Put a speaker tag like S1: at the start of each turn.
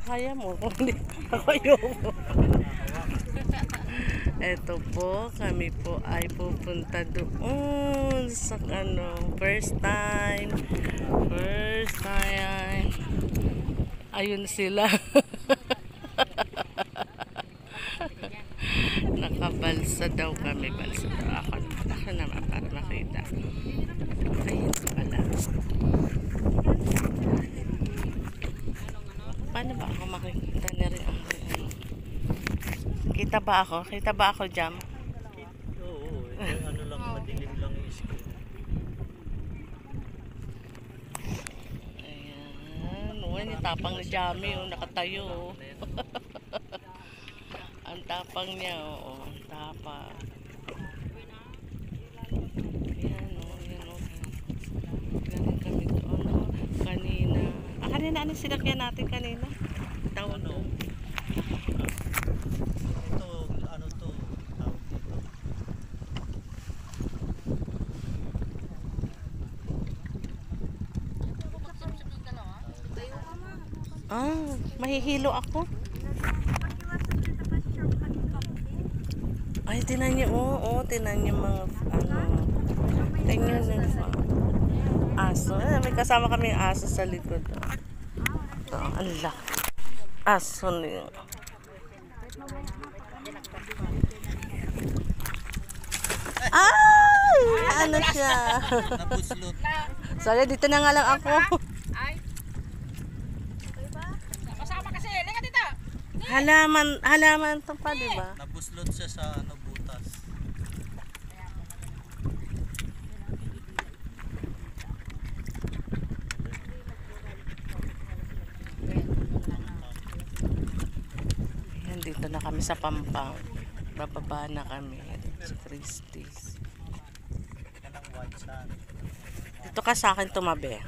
S1: Kaya mo, kung hindi, ako ayoko. Eto po, kami po ay pupunta doon sa first time. Ayun sila. Nakabalsa daw kami. Balsa daw. Ako naman para makita. Ayun pala. Paano ba ako makikita na rin ang Kita ba ako? Kita ba ako, Jam?
S2: Oo, ano lang, madilim lang yung screen.
S1: Ayan. Uwan, yung tapang ni Jamie, oh, nakatayo. Oh. Ang tapang niya, oh. Ang tapang. Ayan, oh. Ayan, oh. Galing kami doon, oh. Kanina. Kanina, ano sinakyan natin kanina? Tawag
S2: Ano? Ano to?
S1: Mahihilo ako. Ay, tinan niyo, tinan niyo mga, tinan niyo aso. May kasama kami aso sa likod. Ito, ang laki. Aso niyo. Ay! Ano siya?
S2: Nabuslot.
S1: Sorry, dito na nga lang ako. Halaman to pa, di ba?
S2: Nabuslot siya sa butas.
S1: Ayan, dito na kami sa Pampang. Bababa na kami sa Christie's.
S2: Yan ang white sand.
S1: Dito ka sa akin tumabi.